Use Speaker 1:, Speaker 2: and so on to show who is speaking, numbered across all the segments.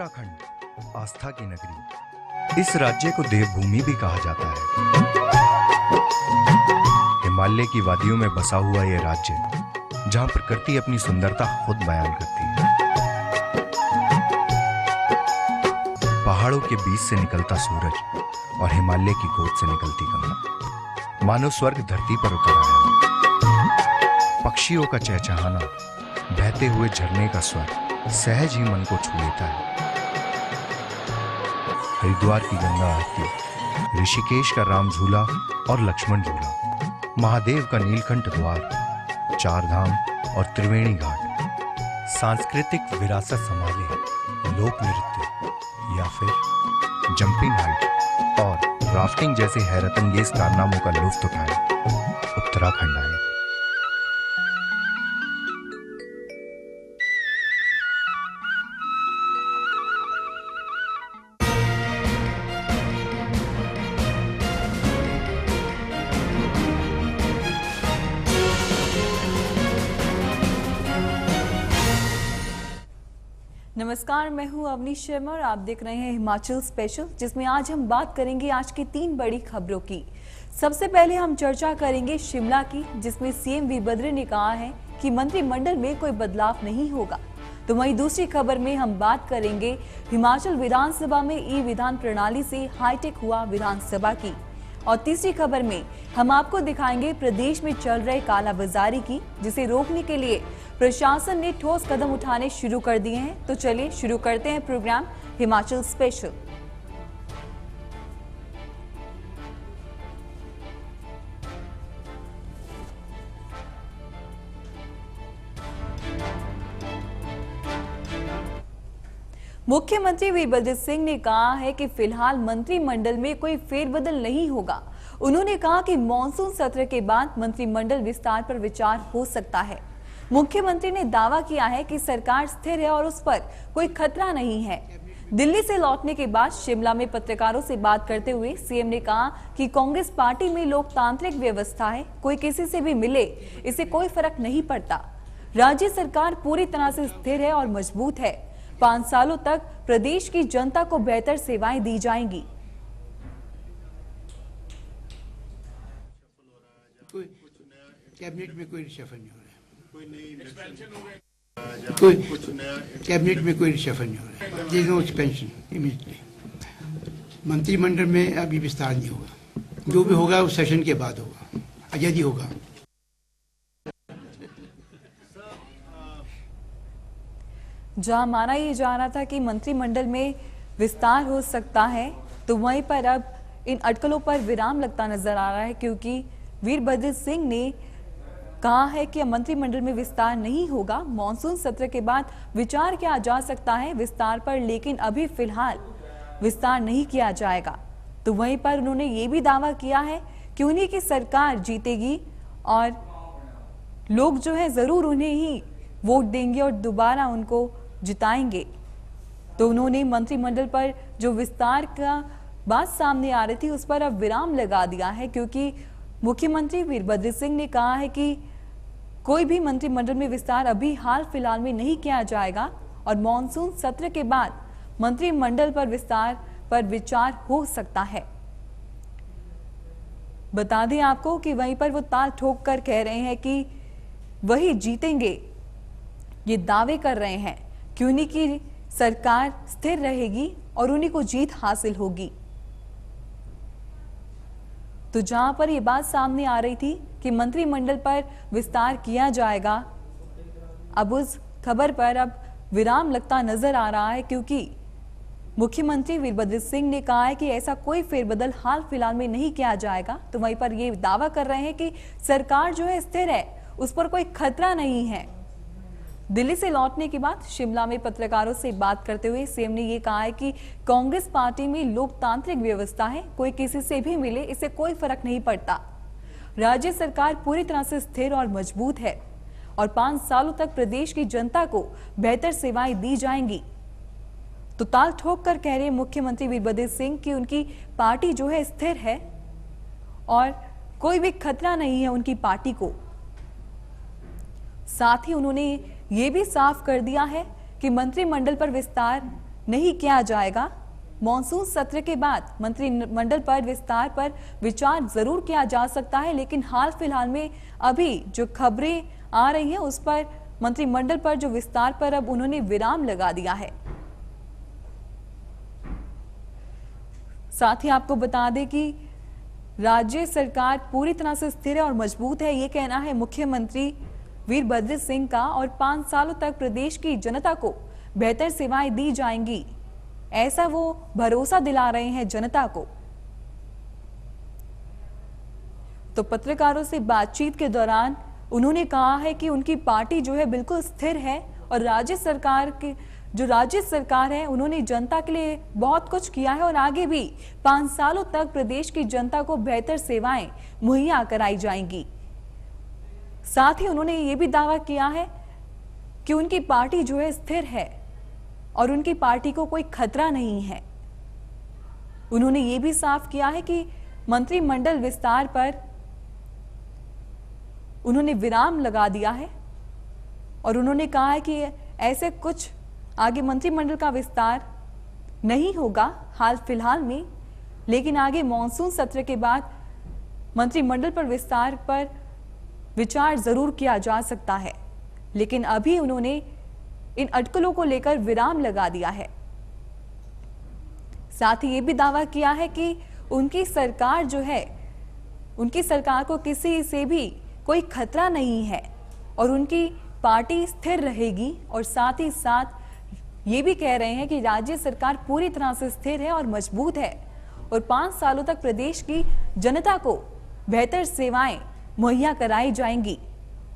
Speaker 1: उत्तराखंड आस्था की नगरी। इस राज्य को देवभूमि भी कहा जाता है। हिमालय की वादियों में बसा हुआ यह राज्य, जहां प्रकृति अपनी सुंदरता खुद बयान करती है। पहाड़ों के बीच से निकलता सूरज और हिमालय की गोद से निकलती गंगा, मानो स्वर्ग धरती पर उतर आया। पक्षियों का चहचहाना, बहते हुए झरने का स्वर सहज ही मन को छू लेता है। हरिद्वार की गंगा आरती, ऋषिकेश का राम झूला और लक्ष्मण झूला, महादेव का नीलकंठ द्वार, चार धाम और त्रिवेणी घाट, सांस्कृतिक विरासत संभाले लोक नृत्य या फिर जंपिंग हाइट और राफ्टिंग जैसे हैरतअंगेज कारनामों का लुत्फ उठाए उत्तराखंड आए।
Speaker 2: नमस्कार, मैं हूं अवनी शर्मा और आप देख रहे हैं हिमाचल स्पेशल, जिसमें आज हम बात करेंगे आज की 3 बड़ी खबरों की। सबसे पहले हम चर्चा करेंगे शिमला की, जिसमें सीएम वीरभद्र ने कहा है कि मंत्रिमंडल में कोई बदलाव नहीं होगा। तो वहीं दूसरी खबर में हम बात करेंगे हिमाचल विधानसभा में ई विधान प्रणाली से हाईटेक हुआ विधानसभा की। और तीसरी खबर में हम आपको दिखाएंगे प्रदेश में चल रहे कालाबाजारी की, जिसे रोकने के लिए प्रशासन ने ठोस कदम उठाने शुरू कर दिए हैं। तो चलिए शुरू करते हैं प्रोग्राम हिमाचल स्पेशल। मुख्यमंत्री वीरभद्र सिंह ने कहा है कि फिलहाल मंत्रिमंडल में कोई फेरबदल नहीं होगा। उन्होंने कहा कि मॉनसून सत्र के बाद मंत्रिमंडल विस्तार पर विचार हो सकता है। मुख्यमंत्री ने दावा किया है कि सरकार स्थिर है और उस पर कोई खतरा नहीं है। दिल्ली से लौटने के बाद शिमला में पत्रकारों से बात करते हुए सीएम ने कहा कि कांग्रेस पार्टी में लोकतांत्रिक व्यवस्था है, कोई किसी से भी मिले इससे कोई फर्क नहीं पड़ता। राज्य सरकार पूरी तरह से स्थिर है और मजबूत है। 5 सालों तक प्रदेश की जनता को बेहतर सेवाएं दी जाएंगी।
Speaker 3: कैबिनेट में कोई रिशफल नहीं हो रहा है, कोई कैबिनेट में कोई रिशफल नहीं हो रहा है। There is no expansion immediately. मंत्रिमंडल में अभी विस्तार नहीं होगा, जो भी होगा वो सेशन के बाद होगा, यदि होगा।
Speaker 2: जहां माना ये जा रहा था कि मंत्रिमंडल में विस्तार हो सकता है, तो वहीं पर अब इन अटकलों पर विराम लगता नजर आ रहा है, क्योंकि वीरभद्र सिंह ने कहा है कि मंत्रिमंडल में विस्तार नहीं होगा। मॉनसून सत्र के बाद विचार किया जा सकता है विस्तार पर, लेकिन अभी फिलहाल विस्तार नहीं किया जाएगा। तो वहीं पर उन्होंने ये भी दावा किया है कि उन्हीं की सरकार जीतेगी और लोग जो है जरूर उन्हें ही वोट देंगे और दोबारा उनको जिताएंगे। तो उन्होंने मंत्रिमंडल पर जो विस्तार का बात सामने आ रही थी उस पर अब विराम लगा दिया है, क्योंकि मुख्यमंत्री वीरभद्र सिंह ने कहा है कि कोई भी मंत्रिमंडल में विस्तार अभी हाल फिलहाल में नहीं किया जाएगा और मॉनसून सत्र के बाद मंत्रिमंडल पर विस्तार पर विचार हो सकता है। बता दें आपको कि वहीं पर वो ताल ठोक कर कह रहे हैं कि वही जीतेंगे। ये दावे कर रहे हैं कि उन्हीं की सरकार स्थिर रहेगी और उन्हीं को जीत हासिल होगी। तो जहां पर ये बात सामने आ रही थी कि मंत्रिमंडल पर विस्तार किया जाएगा, अब उस खबर पर अब विराम लगता नजर आ रहा है, क्योंकि मुख्यमंत्री वीरभद्र सिंह ने कहा है कि ऐसा कोई फेरबदल हाल फिलहाल में नहीं किया जाएगा। तो वहीं पर ये दावा कर रहे हैं कि सरकार जो है स्थिर है, उस पर कोई खतरा नहीं है। दिल्ली से लौटने के बाद शिमला में पत्रकारों से बात करते हुए सीएम ने ये कहा है कि कांग्रेस पार्टी में लोकतांत्रिक व्यवस्था है, कोई किसी से भी मिले इससे कोई फर्क नहीं पड़ता। राज्य सरकार पूरी तरह से स्थिर और मजबूत है और 5 सालों तक प्रदेश की जनता को बेहतर सेवाएं दी जाएंगी। तो ताल ठोक कर कह रहे मुख्यमंत्री वीरभद्र सिंह कि उनकी पार्टी जो है स्थिर है और कोई भी खतरा नहीं है उनकी पार्टी को। साथ ही उन्होंने ये भी साफ कर दिया है कि मंत्रिमंडल पर विस्तार नहीं किया जाएगा। मॉनसून सत्र के बाद मंत्रिमंडल पर विस्तार पर विचार जरूर किया जा सकता है, लेकिन हाल फिलहाल में अभी जो खबरें आ रही हैं उस पर मंत्रिमंडल पर जो विस्तार पर अब उन्होंने विराम लगा दिया है। साथ ही आपको बता दें कि राज्य सरकार पूरी तरह से स्थिर है और मजबूत है, ये कहना है मुख्यमंत्री वीरभद्र सिंह का, और 5 सालों तक प्रदेश की जनता को बेहतर सेवाएं दी जाएंगी, ऐसा वो भरोसा दिला रहे हैं जनता को। तो पत्रकारों से बातचीत के दौरान उन्होंने कहा है कि उनकी पार्टी जो है बिल्कुल स्थिर है और राज्य सरकार है उन्होंने जनता के लिए बहुत कुछ किया है और आगे भी 5 सालों तक प्रदेश की जनता को बेहतर सेवाएं मुहैया कराई जाएंगी। साथ ही उन्होंने ये भी दावा किया है कि उनकी पार्टी जो है स्थिर है और उनकी पार्टी को कोई खतरा नहीं है। उन्होंने ये भी साफ किया है कि मंत्रिमंडल विस्तार पर उन्होंने विराम लगा दिया है और उन्होंने कहा है कि ऐसे कुछ आगे मंत्रिमंडल का विस्तार नहीं होगा हाल फिलहाल में, लेकिन आगे मॉनसून सत्र के बाद मंत्रिमंडल पर विस्तार पर विचार जरूर किया जा सकता है, लेकिन अभी उन्होंने इन अटकलों को लेकर विराम लगा दिया है। साथ ही ये भी दावा किया है कि उनकी सरकार जो है, उनकी सरकार को किसी से भी कोई खतरा नहीं है और उनकी पार्टी स्थिर रहेगी, और साथ ही साथ ये भी कह रहे हैं कि राज्य सरकार पूरी तरह से स्थिर है और मजबूत है और 5 सालों तक प्रदेश की जनता को बेहतर सेवाएं मुहैया कराई जाएंगी।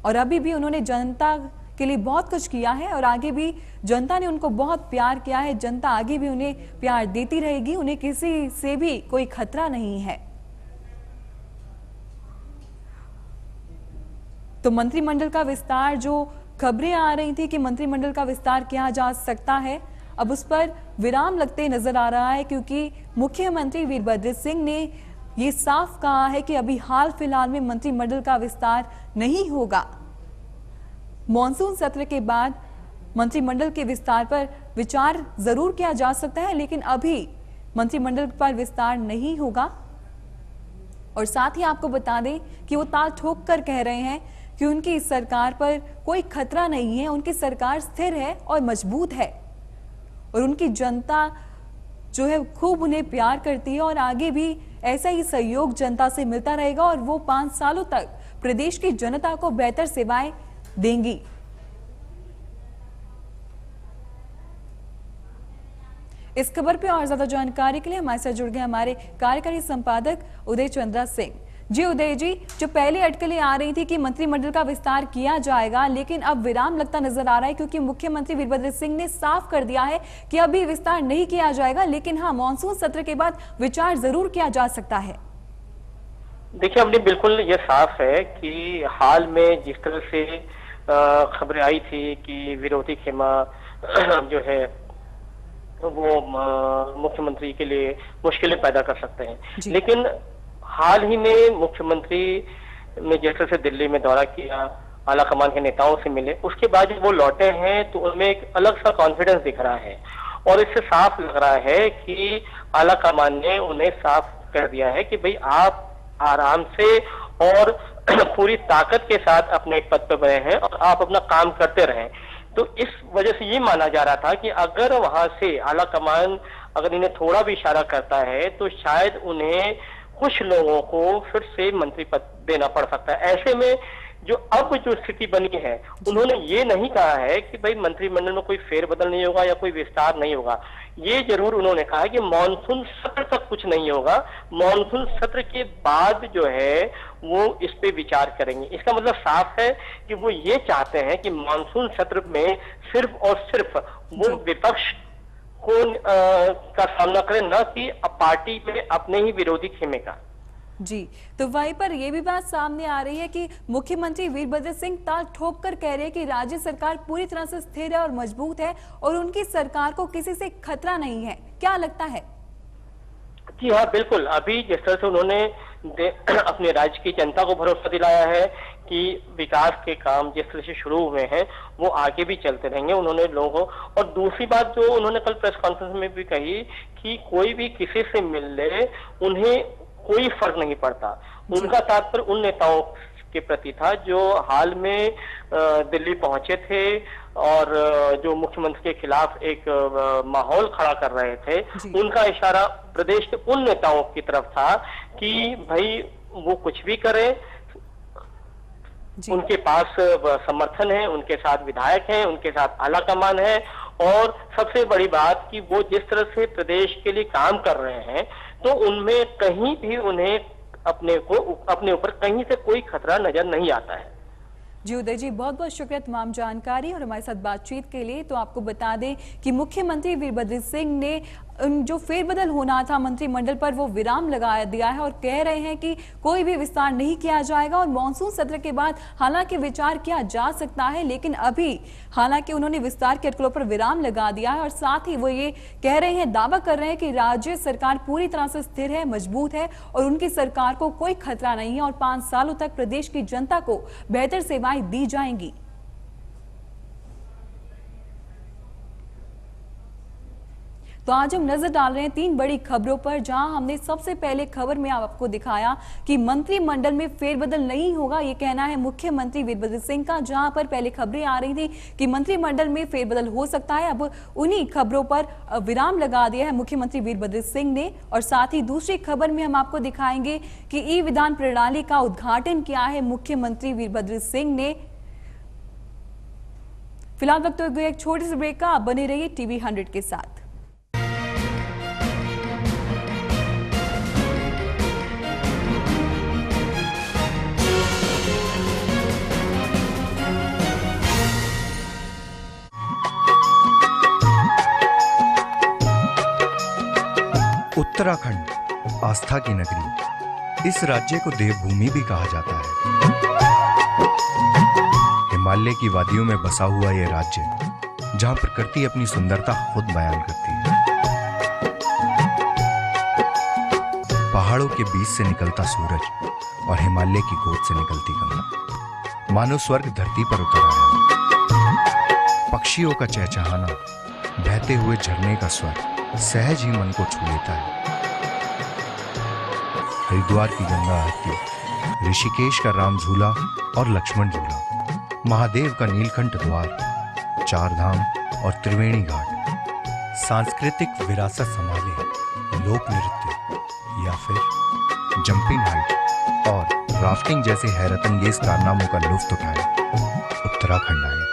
Speaker 2: और अभी भी उन्होंने जनता के लिए बहुत कुछ किया है और आगे भी जनता ने उनको बहुत प्यार किया है, जनता आगे भी उन्हें प्यार देती रहेगी, उन्हें किसी से भी कोई खतरा नहीं है। तो मंत्रिमंडल का विस्तार, जो खबरें आ रही थी कि मंत्रिमंडल का विस्तार किया जा सकता है, अब उस पर विराम लगते नजर आ रहा है, क्योंकि मुख्यमंत्री वीरभद्र सिंह ने ये साफ कहा है कि अभी हाल फिलहाल में मंत्रिमंडल का विस्तार नहीं होगा। मॉनसून सत्र के बाद मंत्रिमंडल के विस्तार पर विचार जरूर किया जा सकता है, लेकिन अभी मंत्रिमंडल पर विस्तार नहीं होगा। और साथ ही आपको बता दें कि वो ताल ठोक कर कह रहे हैं कि उनकी सरकार पर कोई खतरा नहीं है, उनकी सरकार स्थिर है और मजबूत है और उनकी जनता जो है खूब उन्हें प्यार करती है और आगे भी ऐसा ही सहयोग जनता से मिलता रहेगा और वो 5 सालों तक प्रदेश की जनता को बेहतर सेवाएं देंगी। इस खबर पे और ज्यादा जानकारी के लिए हमारे साथ जुड़ गए हमारे कार्यकारी संपादक उदय चंद्रा सिंह। जी उदय जी, जो पहले अटकलें आ रही थी कि मंत्रिमंडल का विस्तार किया जाएगा, लेकिन अब विराम लगता नजर आ रहा है, क्योंकि मुख्यमंत्री वीरभद्र सिंह ने साफ कर दिया है कि अभी विस्तार नहीं किया जाएगा, लेकिन हाँ, मॉनसून सत्र के बाद विचार जरूर किया जा सकता है।
Speaker 4: देखिए, हमने बिल्कुल ये साफ है कि हाल में जिस तरह से खबरें आई थी कि विरोधी खेमा जो है वो मुख्यमंत्री के लिए मुश्किलें पैदा कर सकते हैं, लेकिन हाल ही में मुख्यमंत्री ने जिस तरह से दिल्ली में दौरा किया, आला कमान के नेताओं से मिले, उसके बाद जब वो लौटे हैं तो उनमें एक अलग सा कॉन्फिडेंस दिख रहा है और इससे साफ लग रहा है कि आला कमान ने उन्हें साफ कर दिया है कि भाई आप आराम से और पूरी ताकत के साथ अपने एक पद पर बने हैं और आप अपना काम करते रहें। तो इस वजह से ये माना जा रहा था कि अगर वहां से आला कमान अगर इन्हें थोड़ा भी इशारा करता है तो शायद उन्हें कुछ लोगों को फिर से मंत्री पद देना पड़ सकता है। ऐसे में जो अब जो स्थिति बनी है, उन्होंने ये नहीं कहा है कि भाई मंत्रिमंडल में कोई फेरबदल नहीं होगा या कोई विस्तार नहीं होगा। ये जरूर उन्होंने कहा है कि मॉनसून सत्र तक कुछ नहीं होगा, मॉनसून सत्र के बाद जो है वो इस पे विचार करेंगे। इसका मतलब साफ है कि वो ये चाहते हैं कि मॉनसून सत्र में सिर्फ और सिर्फ वो विपक्ष को का सामना करें, न कि पार्टी में अपने ही विरोधी खेमे का।
Speaker 2: जी, तो वहीं पर यह भी बात सामने आ रही है कि मुख्यमंत्री वीरभद्र सिंह ताल ठोक कर कह रहे हैं कि राज्य सरकार पूरी तरह से स्थिर है और मजबूत है और उनकी सरकार को किसी से खतरा नहीं है। क्या लगता है?
Speaker 4: जी हाँ, बिल्कुल। अभी जिस तरह से उन्होंने अपने राज्य की जनता को भरोसा दिलाया है कि विकास के काम जिस तरह से शुरू हुए हैं वो आगे भी चलते रहेंगे उन्होंने लोगों। और दूसरी बात जो उन्होंने कल प्रेस कॉन्फ्रेंस में भी कही कि कोई भी किसी से मिल ले उन्हें कोई फर्क नहीं पड़ता। उनका तात्पर्य उन नेताओं के प्रति था जो हाल में दिल्ली पहुंचे थे और जो मुख्यमंत्री के खिलाफ एक माहौल खड़ा कर रहे थे। उनका इशारा प्रदेश के उन नेताओं की तरफ था कि भाई वो कुछ भी करें, उनके पास समर्थन है, उनके साथ विधायक हैं, उनके साथ आला कमान है। और सबसे बड़ी बात कि वो जिस तरह से प्रदेश के लिए काम कर रहे हैं तो उनमें कहीं भी उन्हें अपने ऊपर कहीं से कोई खतरा नजर नहीं आता है।
Speaker 2: जी उदय जी, बहुत बहुत शुक्रिया तमाम जानकारी और हमारे साथ बातचीत के लिए। तो आपको बता दें कि मुख्यमंत्री वीरभद्र सिंह ने जो फेरबदल होना था मंत्रिमंडल पर वो विराम लगा दिया है और कह रहे हैं कि कोई भी विस्तार नहीं किया जाएगा और मॉनसून सत्र के बाद हालांकि विचार किया जा सकता है, लेकिन अभी हालांकि उन्होंने विस्तार के अटकलों पर विराम लगा दिया है। और साथ ही वो ये कह रहे हैं, दावा कर रहे हैं कि राज्य सरकार पूरी तरह से स्थिर है, मजबूत है और उनकी सरकार को कोई खतरा नहीं है और 5 सालों तक प्रदेश की जनता को बेहतर सेवाएं दी जाएंगी। तो आज हम नजर डाल रहे हैं 3 बड़ी खबरों पर, जहां हमने सबसे पहले खबर में आपको दिखाया कि मंत्रिमंडल में फेरबदल नहीं होगा, ये कहना है मुख्यमंत्री वीरभद्र सिंह का। जहां पर पहले खबरें आ रही थी कि मंत्रिमंडल में फेरबदल हो सकता है, अब उन्हीं खबरों पर विराम लगा दिया है मुख्यमंत्री वीरभद्र सिंह ने। और साथ ही दूसरी खबर में हम आपको दिखाएंगे कि ई विधान प्रणाली का उद्घाटन किया है मुख्यमंत्री वीरभद्र सिंह ने। फिलहाल वक्त हो गया एक छोटे से ब्रेक का, आप बने रहिए टीवी 100 के साथ।
Speaker 1: उत्तराखंड आस्था की नगरी, इस राज्य को देवभूमि भी कहा जाता है। हिमालय की वादियों में बसा हुआ यह राज्य, जहां प्रकृति अपनी सुंदरता खुद बयान करती है। पहाड़ों के बीच से निकलता सूरज और हिमालय की गोद से निकलती गंगा, मानो स्वर्ग धरती पर उतर आया है। पक्षियों का चहचहाना, बहते हुए झरने का स्वर सहज ही मन को छू लेता है। हरिद्वार की गंगा आरती, ऋषिकेश का राम झूला और लक्ष्मण झूला, महादेव का नीलकंठ द्वार, 4 धाम और त्रिवेणी घाट, सांस्कृतिक विरासत संभाले लोक नृत्य या फिर जंपिंग हाइट और राफ्टिंग जैसे हैरतअंगेज कारनामों का लुत्फ उठाए उत्तराखंड आए।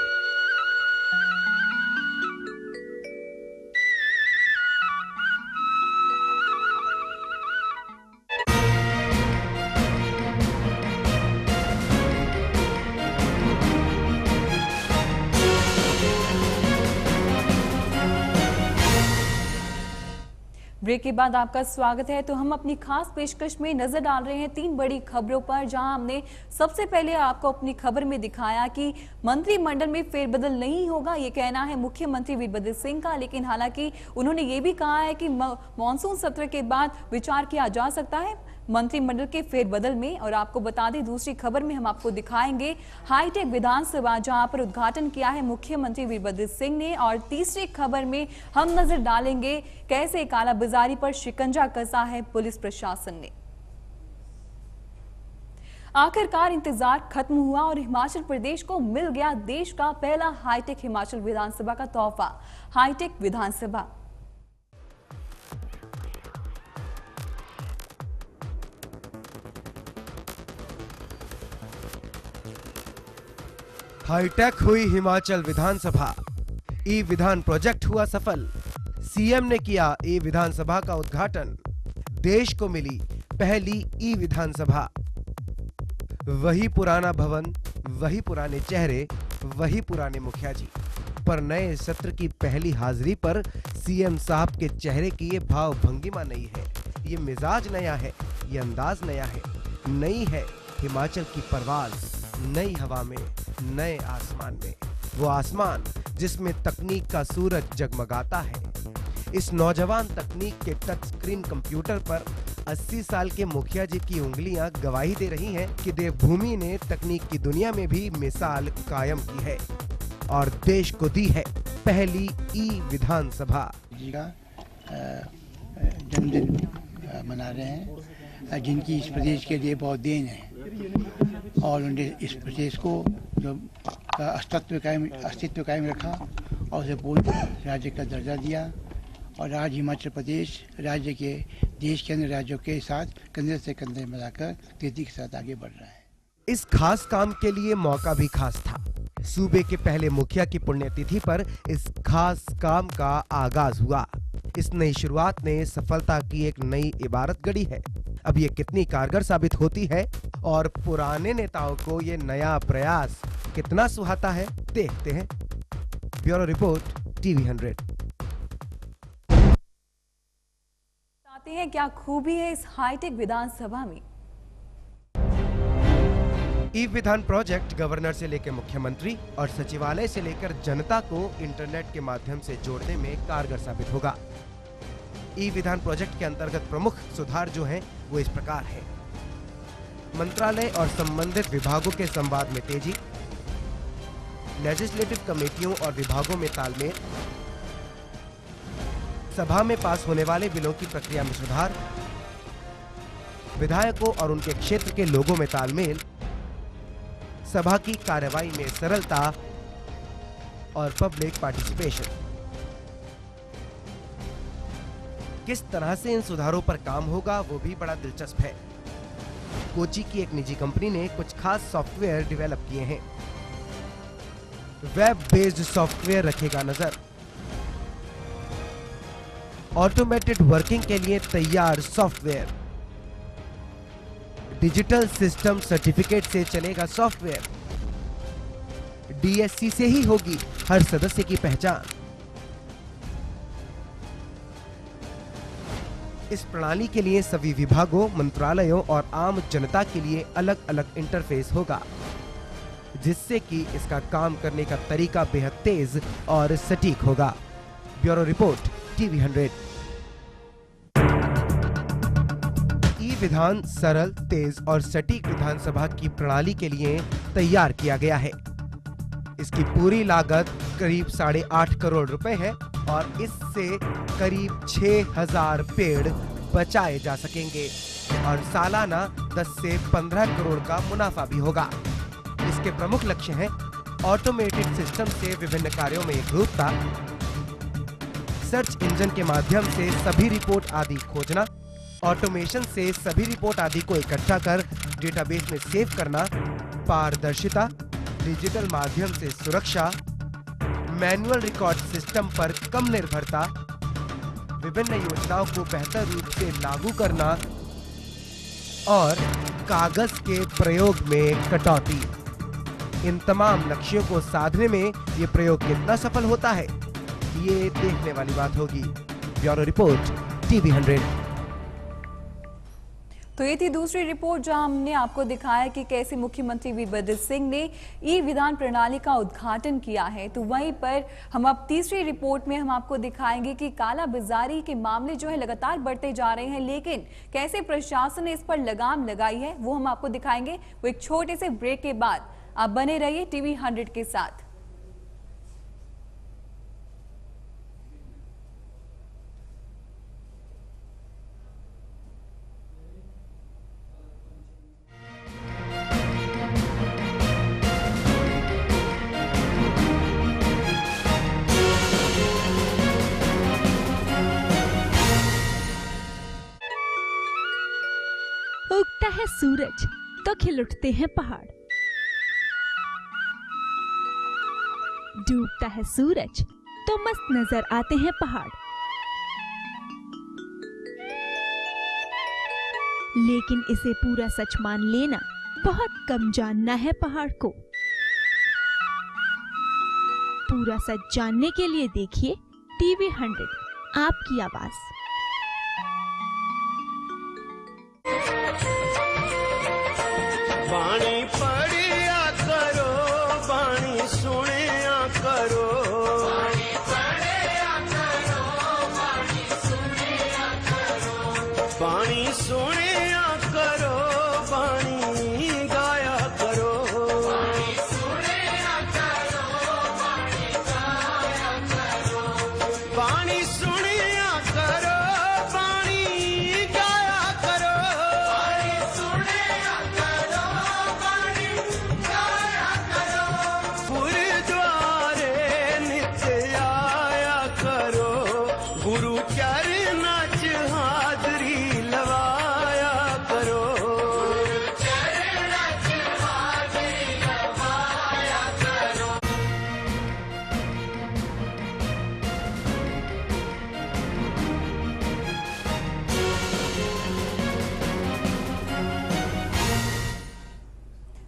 Speaker 2: ब्रेक के बाद आपका स्वागत है। तो हम अपनी खास पेशकश में नजर डाल रहे हैं 3 बड़ी खबरों पर, जहां हमने सबसे पहले आपको अपनी खबर में दिखाया कि मंत्रिमंडल में फेरबदल नहीं होगा, ये कहना है मुख्यमंत्री वीरभद्र सिंह का। लेकिन हालांकि उन्होंने ये भी कहा है कि मॉनसून सत्र के बाद विचार किया जा सकता है मंत्रिमंडल के फेरबदल में। और आपको बता दें, दूसरी खबर में हम आपको दिखाएंगे हाईटेक विधानसभा, जहां पर उद्घाटन किया है मुख्यमंत्री वीरभद्र सिंह ने। और तीसरी खबर में हम नजर डालेंगे कैसे कालाबाजारी पर शिकंजा कसा है पुलिस प्रशासन ने। आखिरकार इंतजार खत्म हुआ और हिमाचल प्रदेश को मिल गया देश का पहला हाईटेक हिमाचल विधानसभा का तोहफा, हाईटेक विधानसभा।
Speaker 5: हाईटेक हुई हिमाचल विधानसभा, ई विधान प्रोजेक्ट हुआ सफल। सीएम ने किया ई विधानसभा का उद्घाटन, देश को मिली पहली ई विधानसभा। वही पुराना भवन, वही पुराने चेहरे, वही पुराने मुखिया जी, पर नए सत्र की पहली हाजिरी पर सीएम साहब के चेहरे की ये भाव भंगिमा नई है, ये मिजाज नया है, ये अंदाज नया है। नई है हिमाचल की परवाज, नई हवा में, नए आसमान में, वो आसमान जिसमें तकनीक का सूरज जगमगाता है। इस नौजवान तकनीक के टच स्क्रीन कंप्यूटर पर 80 साल के मुखिया जी की उंगलियां गवाही दे रही हैं कि देवभूमि ने तकनीक की दुनिया में भी मिसाल कायम की है और देश को दी है पहली ई विधानसभा।
Speaker 3: जी का जन्मदिन मना रहे हैं, जिनकी इस प्रदेश के लिए बहुत देन है और उन्होंने इस प्रदेश को जो अस्तित्व कायम रखा और उसे पूर्ण राज्य का दर्जा दिया और आज हिमाचल प्रदेश राज्य के देश के अन्य राज्यों के साथ कंधे से कंधे मिलाकर तेजी के साथ आगे बढ़ रहा है।
Speaker 5: इस खास काम के लिए मौका भी खास था। सूबे के पहले मुखिया की पुण्यतिथि पर इस खास काम का आगाज हुआ। इस नई शुरुआत ने सफलता की एक नई इबारत गढ़ी है। अब ये कितनी कारगर साबित होती है और पुराने नेताओं को ये नया प्रयास कितना सुहाता है, देखते हैं। Bureau report, TV 100।
Speaker 2: बताते हैं क्या खूबी है इस हाईटेक विधानसभा में।
Speaker 5: ई विधान प्रोजेक्ट गवर्नर से लेकर मुख्यमंत्री और सचिवालय से लेकर जनता को इंटरनेट के माध्यम से जोड़ने में कारगर साबित होगा। ई विधान प्रोजेक्ट के अंतर्गत प्रमुख सुधार जो हैं वो इस प्रकार है। मंत्रालय और संबंधित विभागों के संवाद में तेजी, लेजिस्लेटिव कमेटियों और विभागों में तालमेल, सभा में पास होने वाले बिलों की प्रक्रिया में सुधार, विधायकों और उनके क्षेत्र के लोगों में तालमेल, सभा की कार्यवाही में सरलता और पब्लिक पार्टिसिपेशन। किस तरह से इन सुधारों पर काम होगा वो भी बड़ा दिलचस्प है। कोची की एक निजी कंपनी ने कुछ खास सॉफ्टवेयर डेवलप किए हैं। वेब बेस्ड सॉफ्टवेयर रखेगा नजर। ऑटोमेटेड वर्किंग के लिए तैयार सॉफ्टवेयर। डिजिटल सिस्टम सर्टिफिकेट से चलेगा सॉफ्टवेयर। डीएससी से ही होगी हर सदस्य की पहचान। इस प्रणाली के लिए सभी विभागों, मंत्रालयों और आम जनता के लिए अलग अलग इंटरफेस होगा, जिससे कि इसका काम करने का तरीका बेहद तेज और सटीक होगा। Bureau report, TV 100। ई विधान सरल, तेज और सटीक विधानसभा की प्रणाली के लिए तैयार किया गया है। इसकी पूरी लागत करीब 8.5 करोड़ रुपए है और इससे करीब 6000 पेड़ बचाए जा सकेंगे और सालाना 10 से 15 करोड़ का मुनाफा भी होगा। इसके प्रमुख लक्ष्य हैं ऑटोमेटेड सिस्टम से विभिन्न कार्यों में एकरूपता, सर्च इंजन के माध्यम से सभी रिपोर्ट आदि खोजना, ऑटोमेशन से सभी रिपोर्ट आदि को इकट्ठा कर डेटाबेस में सेव करना, पारदर्शिता, डिजिटल माध्यम से सुरक्षा, मैनुअल रिकॉर्ड सिस्टम पर कम निर्भरता, विभिन्न योजनाओं को बेहतर रूप से लागू करना और कागज के प्रयोग में कटौती। इन तमाम लक्ष्यों को साधने में ये प्रयोग कितना सफल होता है, ये देखने वाली बात होगी। Bureau report, TV 100।
Speaker 2: तो ये थी दूसरी रिपोर्ट जहां हमने आपको दिखाया कि कैसे मुख्यमंत्री वीरभद्र सिंह ने ई विधान प्रणाली का उद्घाटन किया है। तो वहीं पर हम अब तीसरी रिपोर्ट में हम आपको दिखाएंगे कि काला बाजारी के मामले जो है लगातार बढ़ते जा रहे हैं, लेकिन कैसे प्रशासन ने इस पर लगाम लगाई है वो हम आपको दिखाएंगे। वो एक छोटे से ब्रेक के बाद। आप बने रहिए टीवी 100 के साथ।
Speaker 6: उगता है सूरज तो खिल उठते हैं पहाड़, डूबता है सूरज तो मस्त नजर आते हैं पहाड़। लेकिन इसे पूरा सच मान लेना बहुत कम जानना है पहाड़ को। पूरा सच जानने के लिए देखिए टीवी 100, आपकी आवाज।
Speaker 7: बाणी पढ़िया करो, बाणी सुनिया करो, बाणी पढ़िया करो, बाणी सुनिया करो, बाणी सुन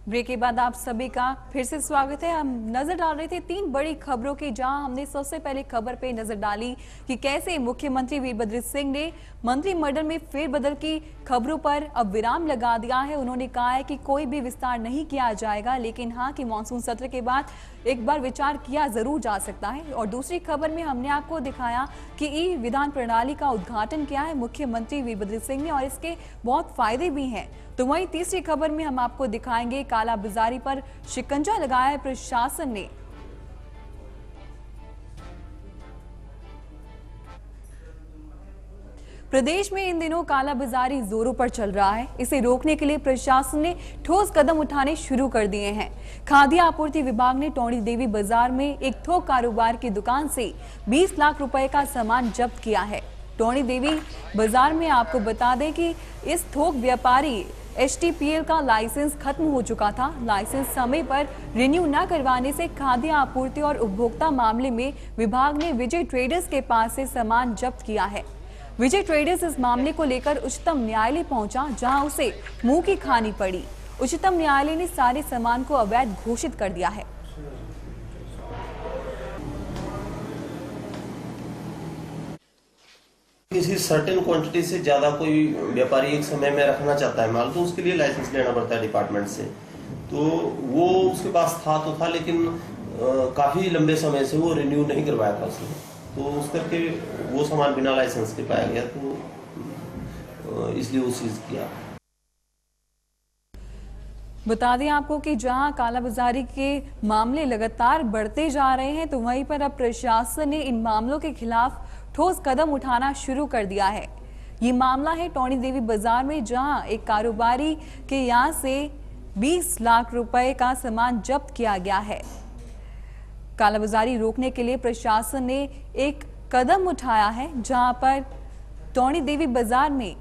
Speaker 2: ब्रेक के बाद आप सभी का फिर से स्वागत है। हम नजर डाल रहे थे 3 बड़ी खबरों की, जहां हमने सबसे पहले खबर पे नजर डाली कि कैसे मुख्यमंत्री वीरभद्र सिंह ने मंत्रिमंडल में फेरबदल की खबरों पर अब विराम लगा दिया है। उन्होंने कहा है कि कोई भी विस्तार नहीं किया जाएगा, लेकिन हाँ कि मानसून सत्र के बाद एक बार विचार किया जरूर जा सकता है। और दूसरी खबर में हमने आपको दिखाया कि ई विधान प्रणाली का उद्घाटन किया है मुख्यमंत्री वीरभद्र सिंह ने और इसके बहुत फायदे भी हैं। तो वहीं तीसरी खबर में हम आपको दिखाएंगे कालाबाजारी पर शिकंजा लगाया है प्रशासन ने। प्रदेश में इन दिनों कालाबाजारी जोरों पर चल रहा है। इसे रोकने के लिए प्रशासन ने ठोस कदम उठाने शुरू कर दिए हैं। खाद्य आपूर्ति विभाग ने टोणी देवी बाजार में एक थोक कारोबार की दुकान से 20 लाख रुपए का सामान जब्त किया है। टोणी देवी बाजार में आपको बता दें कि इस थोक व्यापारी HTPL का लाइसेंस खत्म हो चुका था। लाइसेंस समय पर रिन्यू न करवाने से खाद्य आपूर्ति और उपभोक्ता मामले में विभाग ने विजय ट्रेडर्स के पास से सामान जब्त किया है। विजय ट्रेडर्स इस मामले को लेकर उच्चतम न्यायालय पहुंचा, जहां उसे मुंह की खानी पड़ी। उच्चतम न्यायालय ने सारे सामान को अवैध घोषित कर दिया है।
Speaker 8: किसी सर्टेन क्वांटिटी से ज्यादा कोई व्यापारी एक समय में रखना चाहता है माल, तो उसके लिए लाइसेंस लेना पड़ता है डिपार्टमेंट से। तो वो उसके पास था तो था, लेकिन काफी लंबे समय से वो रिन्यू नहीं करवाया था उसने, तो उस करके वो सामान बिना लाइसेंस के पाया गया, तो इसलिए वो सीज किया।
Speaker 2: बता दें आपको कि जहां कालाबाजारी के मामले लगातार बढ़ते जा रहे हैं, तो वहीं पर अब प्रशासन ने इन मामलों के खिलाफ ठोस कदम उठाना शुरू कर दिया है। ये मामला है टोणी देवी बाजार में, जहां एक कारोबारी के यहां से 20 लाख रुपए का सामान जब्त किया गया है। कालाबाजारी रोकने के लिए प्रशासन ने एक कदम उठाया है, जहां पर टोणी देवी बाजार में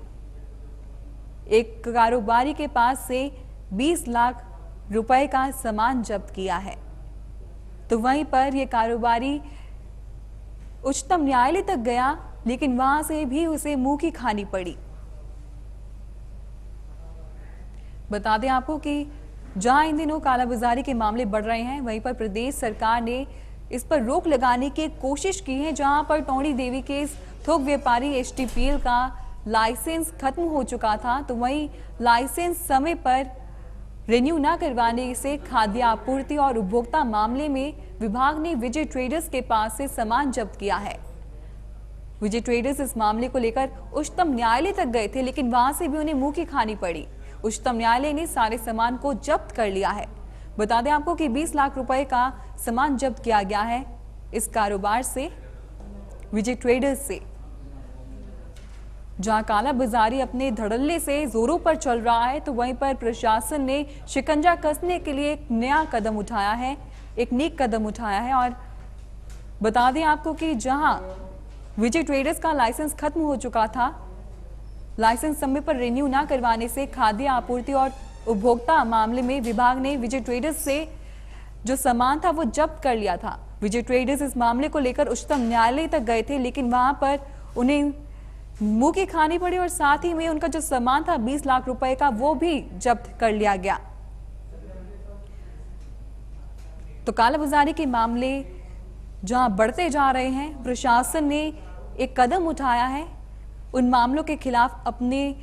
Speaker 2: एक कारोबारी के पास से 20 लाख रुपए का सामान जब्त किया है। तो वहीं पर यह कारोबारी उच्चतम न्यायालय तक गया, लेकिन वहां से भी उसे मुंह की खानी पड़ी। बता दें आपको कि जहां इन दिनों कालाबाजारी के मामले बढ़ रहे हैं, वहीं पर प्रदेश सरकार ने इस पर रोक लगाने की कोशिश की है। जहां पर टोणी देवी के इस थोक व्यापारी HTPL का लाइसेंस खत्म हो चुका था, तो वहीं लाइसेंस समय पर रिन्यू न करवाने से खाद्य आपूर्ति और उपभोक्ता मामले में विभाग ने विजय ट्रेडर्स के पास से सामान जब्त किया है। विजय ट्रेडर्स इस मामले को लेकर उच्चतम न्यायालय तक गए थे, लेकिन वहां से भी उन्हें मुंह की खानी पड़ी। उच्चतम न्यायालय ने सारे सामान को जब्त कर लिया है। बता दें आपको कि 20 लाख रुपए का सामान जब्त किया गया है इस कारोबार से, विजय ट्रेडर्स से। जहां कालाबाजारी अपने धड़ल्ले से जोरों पर चल रहा है, तो वहीं पर प्रशासन ने शिकंजा कसने के लिए एक नया कदम उठाया है, एक नेक कदम उठाया है। और बता दें आपको कि जहां विजय ट्रेडर्स का लाइसेंस खत्म हो चुका था, लाइसेंस समय पर रिन्यू ना करवाने से खाद्य आपूर्ति और उपभोक्ता मामले में विभाग ने विजय ट्रेडर्स से जो सामान था वो जब्त कर लिया था। विजय ट्रेडर्स इस मामले को लेकर उच्चतम न्यायालय तक गए थे, लेकिन वहां पर उन्हें मुंह की खानी पड़ी और साथ ही में उनका जो सामान था 20 लाख रुपए का, वो भी जब्त कर लिया गया। तो कालाबाजारी के मामले जहां बढ़ते जा रहे हैं, प्रशासन ने एक कदम उठाया है उन मामलों के खिलाफ अपने,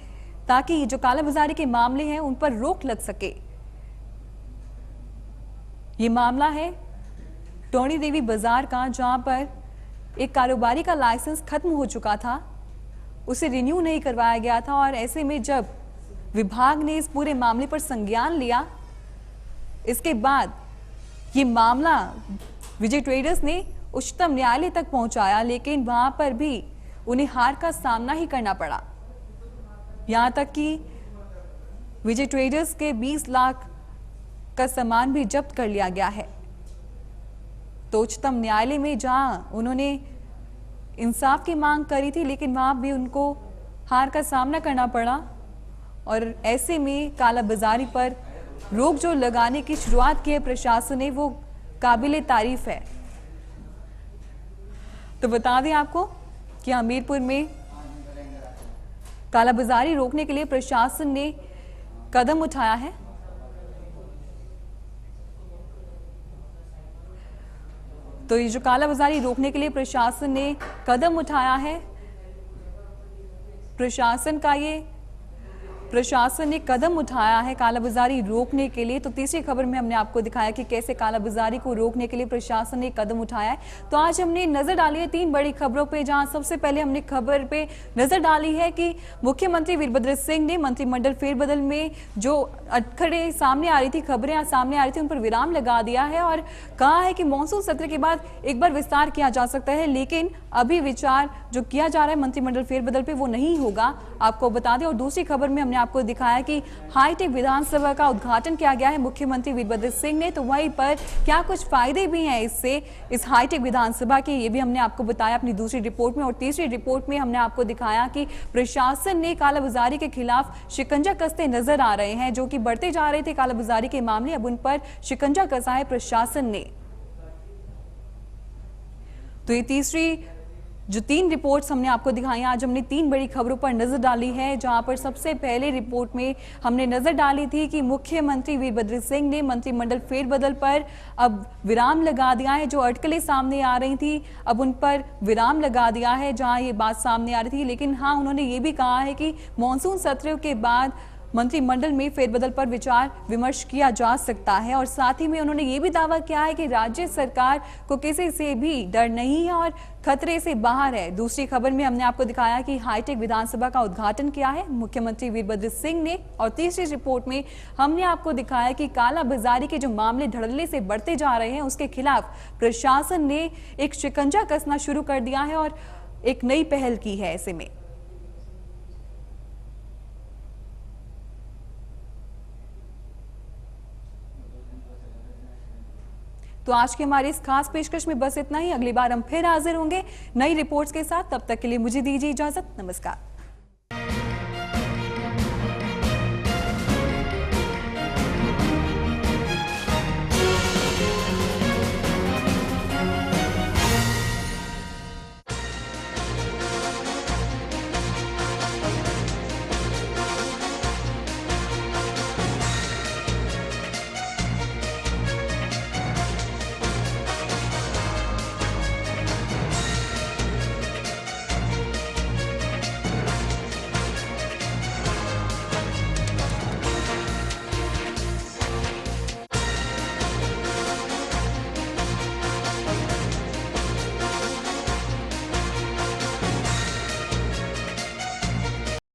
Speaker 2: ताकि जो कालाबाजारी के मामले हैं उन पर रोक लग सके। ये मामला है टोणी देवी बाजार का, जहां पर एक कारोबारी का लाइसेंस खत्म हो चुका था, उसे रिन्यू नहीं करवाया गया था। और ऐसे में जब विभाग ने इस पूरे मामले पर संज्ञान लिया, इसके बाद ये मामला विजय ट्रेडर्स ने उच्चतम न्यायालय तक पहुंचाया, लेकिन वहां पर भी उन्हें हार का सामना ही करना पड़ा। यहां तक कि विजय ट्रेडर्स के 20 लाख का सामान भी जब्त कर लिया गया है। तो उच्चतम न्यायालय में जहां उन्होंने इंसाफ की मांग करी थी, लेकिन वहां भी उनको हार का सामना करना पड़ा। और ऐसे में कालाबाजारी पर रोक जो लगाने की शुरुआत की है प्रशासन ने, वो काबिले तारीफ है। तो बता दें आपको कि हमीरपुर में कालाबाजारी रोकने के लिए प्रशासन ने कदम उठाया है। तो ये जो कालाबाजारी रोकने के लिए प्रशासन ने कदम उठाया है, प्रशासन ने कदम उठाया है कालाबाजारी रोकने के लिए। तो तीसरी खबर में हमने आपको दिखाया कि कैसे कालाबाजारी को रोकने के लिए प्रशासन ने कदम उठाया है। तो आज हमने नजर डाली है 3 बड़ी खबरों पे, जहां सबसे पहले हमने खबर पे नजर डाली है कि मुख्यमंत्री वीरभद्र सिंह ने मंत्रिमंडल फेरबदल में जो अटकलें सामने आ रही थी, खबरें सामने आ रही थी, उन पर विराम लगा दिया है और कहा है कि मॉनसून सत्र के बाद एक बार विस्तार किया जा सकता है, लेकिन अभी विचार जो किया जा रहा है मंत्रिमंडल फेरबदल पे वो नहीं होगा, आपको बता दें। और दूसरी खबर में हमने आपको दिखाया कि हाईटेक विधानसभा का उद्घाटन किया गया है मुख्यमंत्री वीरभद्र सिंह ने। तो वहीं पर क्या कुछ फायदे भी हैं इससे, इस हाईटेक विधानसभा के, ये भी हमने आपको बताया अपनी दूसरी रिपोर्ट में। और तीसरी रिपोर्ट में हमने आपको दिखाया कि प्रशासन ने कालाबाजारी के खिलाफ शिकंजा कसते नजर आ रहे हैं, जो कि बढ़ते जा रहे थे कालाबाजारी के मामले, अब उन पर शिकंजा कसा है प्रशासन ने। तो ये तीसरी जो 3 रिपोर्ट्स हमने आपको दिखाई, आज हमने 3 बड़ी खबरों पर नजर डाली है, जहां पर सबसे पहले रिपोर्ट में हमने नजर डाली थी कि मुख्यमंत्री वीरभद्र सिंह ने मंत्रिमंडल फेरबदल पर अब विराम लगा दिया है। जो अटकलें सामने आ रही थी अब उन पर विराम लगा दिया है, जहां ये बात सामने आ रही थी। लेकिन हाँ, उन्होंने ये भी कहा है कि मॉनसून सत्र के बाद मंत्रिमंडल में फेरबदल पर विचार विमर्श किया जा सकता है। और साथ ही में उन्होंने ये भी दावा किया है कि राज्य सरकार को किसी से भी डर नहीं है और खतरे से बाहर है। दूसरी खबर में हमने आपको दिखाया कि हाईटेक विधानसभा का उद्घाटन किया है मुख्यमंत्री वीरभद्र सिंह ने। और तीसरी रिपोर्ट में हमने आपको दिखाया कि कालाबाजारी के जो मामले धड़ल्ले से बढ़ते जा रहे हैं, उसके खिलाफ प्रशासन ने एक शिकंजा कसना शुरू कर दिया है और एक नई पहल की है ऐसे में। तो आज के हमारे इस खास पेशकश में बस इतना ही। अगली बार हम फिर हाजिर होंगे नई रिपोर्ट्स के साथ। तब तक के लिए मुझे दीजिए इजाजत। नमस्कार।